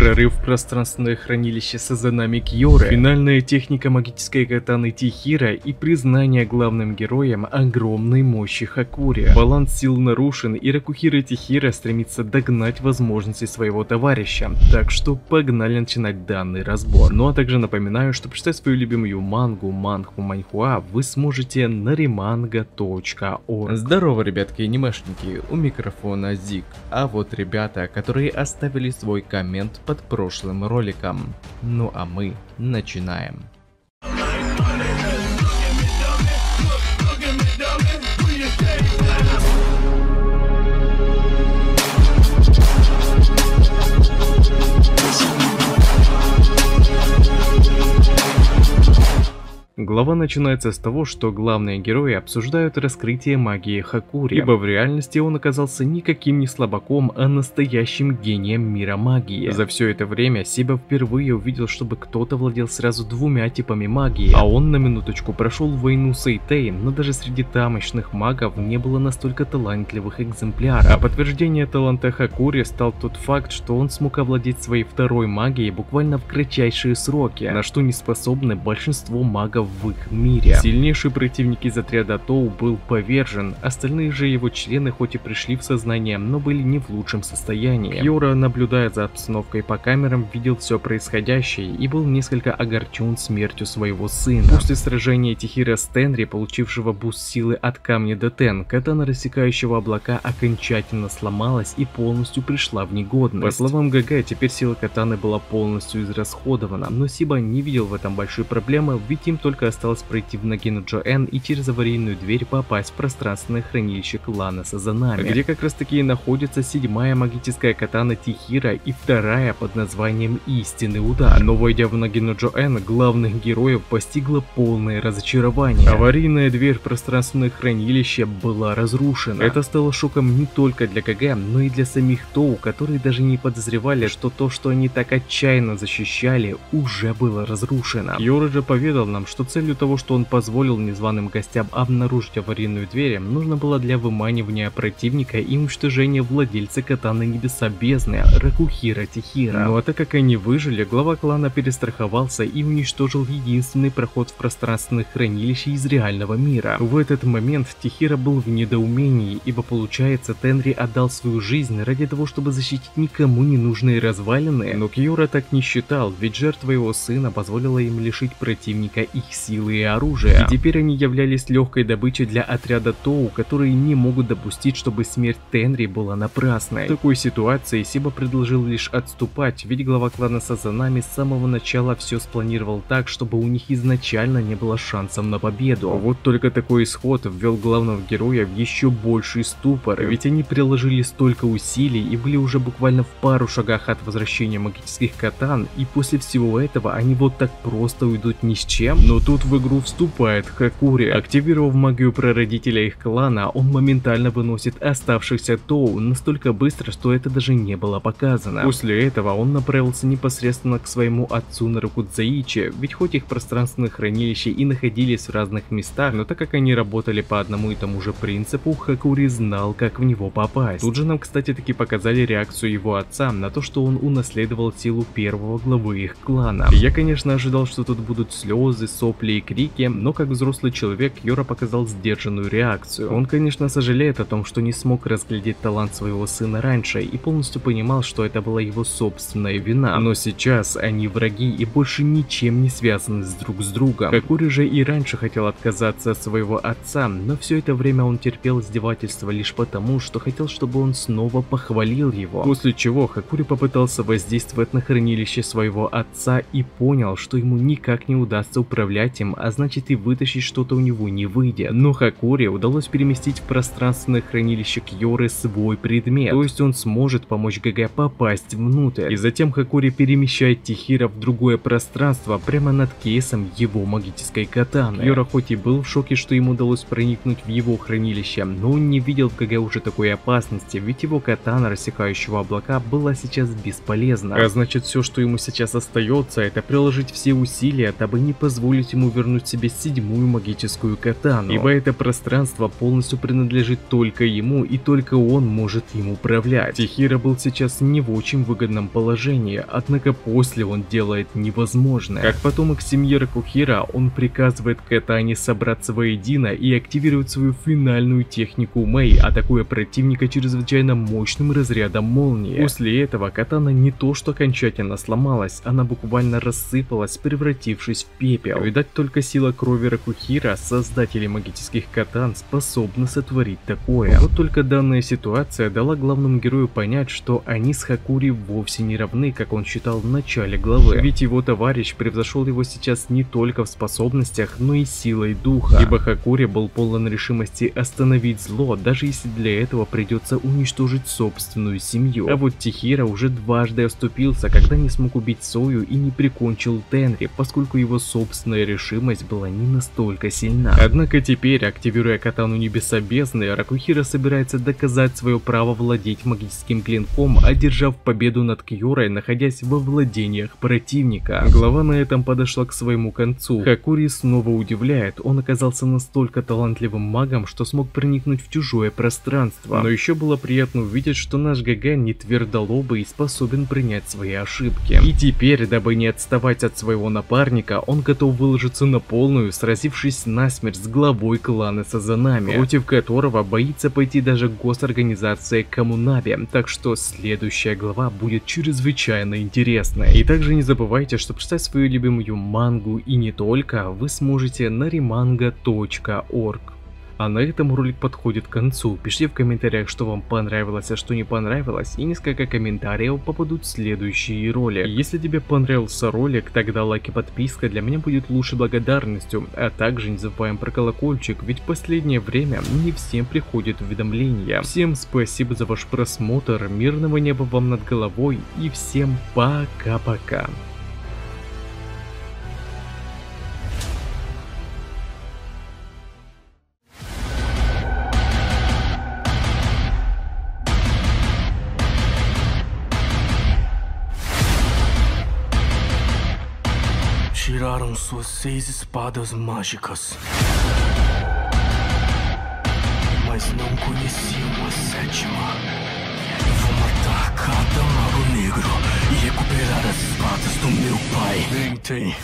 Прорыв в пространственное хранилище Сазанами Кьоры, финальная техника магической катаны Тихира и признание главным героем огромной мощи Хакури. Баланс сил нарушен, и Ракухира Тихира стремится догнать возможности своего товарища, так что погнали начинать данный разбор. Ну а также напоминаю, что почитать свою любимую манху Манхуа вы сможете на remanga.org. Здорово, ребятки и анимешники, у микрофона Зик. А вот ребята, которые оставили свой коммент под прошлым роликом. Ну а мы начинаем. Глава начинается с того, что главные герои обсуждают раскрытие магии Хакури, ибо в реальности он оказался никаким не слабаком, а настоящим гением мира магии. За все это время Сиба впервые увидел, чтобы кто-то владел сразу двумя типами магии, а он на минуточку прошел войну с Эйтей, но даже среди тамошних магов не было настолько талантливых экземпляров. А подтверждение таланта Хакури стал тот факт, что он смог овладеть своей второй магией буквально в кратчайшие сроки, на что не способны большинство магов в их мире. Сильнейший противник из отряда Тоу был повержен, остальные же его члены хоть и пришли в сознание, но были не в лучшем состоянии. Кьора, наблюдая за обстановкой по камерам, видел все происходящее и был несколько огорчен смертью своего сына. После сражения Тихира с Тенри, получившего буст силы от камня Детен, катана рассекающего облака окончательно сломалась и полностью пришла в негодность. По словам ГГ, теперь сила катаны была полностью израсходована, но Сиба не видел в этом большой проблемы, ведь им только осталось пройти в Нагину Джоэн и через аварийную дверь попасть в пространственное хранилище клана Сазанами, где как раз таки и находится седьмая магическая катана Тихира и вторая под названием Истинный Удар. Но войдя в Нагину Джоэн, главных героев постигло полное разочарование. Аварийная дверь в пространственное хранилище была разрушена. Это стало шоком не только для КГ, но и для самих Тоу, которые даже не подозревали, что то, что они так отчаянно защищали, уже было разрушено. Кьора же поведал нам, что целью того, что он позволил незваным гостям обнаружить аварийную дверь, нужно было для выманивания противника и уничтожения владельца катаны Небеса Бездны Ракухира Тихира. Ну а так как они выжили, глава клана перестраховался и уничтожил единственный проход в пространственное хранилище из реального мира. В этот момент Тихира был в недоумении, ибо получается Тенри отдал свою жизнь ради того, чтобы защитить никому не нужные развалины, но Кьора так не считал, ведь жертва его сына позволила им лишить противника их силы и оружия. И теперь они являлись легкой добычей для отряда Тоу, которые не могут допустить, чтобы смерть Тенри была напрасной. В такой ситуации Сиба предложил лишь отступать, ведь глава клана Сазанами с самого начала все спланировал так, чтобы у них изначально не было шансов на победу. Вот только такой исход ввел главного героя в еще больший ступор, ведь они приложили столько усилий и были уже буквально в пару шагах от возвращения магических катан, и после всего этого они вот так просто уйдут ни с чем. Но тут в игру вступает Хакури. Активировав магию прародителя их клана, он моментально выносит оставшихся Тоу настолько быстро, что это даже не было показано. После этого он направился непосредственно к своему отцу Нарукудзаичи, ведь хоть их пространственные хранилища и находились в разных местах, но так как они работали по одному и тому же принципу, Хакури знал, как в него попасть. Тут же нам, кстати, таки показали реакцию его отца на то, что он унаследовал силу первого главы их клана. Я, конечно, ожидал, что тут будут слезы, сопли и крики, но как взрослый человек Кьора показал сдержанную реакцию. Он, конечно, сожалеет о том, что не смог разглядеть талант своего сына раньше и полностью понимал, что это была его собственная вина. Но сейчас они враги и больше ничем не связаны друг с другом. Хакури же и раньше хотел отказаться от своего отца, но все это время он терпел издевательства лишь потому, что хотел, чтобы он снова похвалил его. После чего Хакури попытался воздействовать на хранилище своего отца и понял, что ему никак не удастся управлять им, а значит и вытащить что-то у него не выйдет. Но Хакури удалось переместить в пространственное хранилище Кьоры свой предмет, то есть он сможет помочь ГГ попасть внутрь. И затем Хакури перемещает Тихира в другое пространство прямо над кейсом его магической катаны. Кьора хоть и был в шоке, что ему удалось проникнуть в его хранилище, но он не видел в ГГ уже такой опасности, ведь его катана, рассекающего облака, была сейчас бесполезна. А значит, все, что ему сейчас остается, это приложить все усилия, дабы не позволить позволить ему вернуть себе 7-ю магическую катану, ибо это пространство полностью принадлежит только ему, и только он может им управлять. Тихира был сейчас не в очень выгодном положении, однако после он делает невозможное. Как потомок семьи Ракухира, он приказывает катане собраться воедино и активировать свою финальную технику Мэй, атакуя противника чрезвычайно мощным разрядом молнии. После этого катана не то что окончательно сломалась, она буквально рассыпалась, превратившись в пепел. Видать, только сила крови Ракухира, создателей магических катан, способна сотворить такое. Вот только данная ситуация дала главному герою понять, что они с Хакури вовсе не равны, как он считал в начале главы. Ведь его товарищ превзошел его сейчас не только в способностях, но и силой духа. Ибо Хакури был полон решимости остановить зло, даже если для этого придется уничтожить собственную семью. А вот Тихира уже дважды оступился, когда не смог убить Сою и не прикончил Тенри, поскольку его собственная решимость была не настолько сильна. Однако теперь, активируя катану Небеса Бездны, Ракухира собирается доказать свое право владеть магическим клинком, одержав победу над Кьорой, находясь во владениях противника. Глава на этом подошла к своему концу. Хакури снова удивляет, он оказался настолько талантливым магом, что смог проникнуть в чужое пространство. Но еще было приятно увидеть, что наш ГГ не твердолобый и способен принять свои ошибки. И теперь, дабы не отставать от своего напарника, он готов выложиться на полную, сразившись насмерть с главой клана Сазанами, против которого боится пойти даже госорганизация Комунаби, так что следующая глава будет чрезвычайно интересной. И также не забывайте, что прочитать свою любимую мангу и не только вы сможете на remanga.org. А на этом ролик подходит к концу. Пишите в комментариях, что вам понравилось, а что не понравилось, и несколько комментариев попадут в следующие ролики. Если тебе понравился ролик, тогда лайк и подписка для меня будет лучшей благодарностью, а также не забываем про колокольчик, ведь в последнее время не всем приходят уведомления. Всем спасибо за ваш просмотр, мирного неба вам над головой и всем пока-пока. Tiraram suas 6 espadas mágicas, mas não conheciam a 7ª. Vou matar cada mago negro e recuperar as espadas do meu pai. Tentem.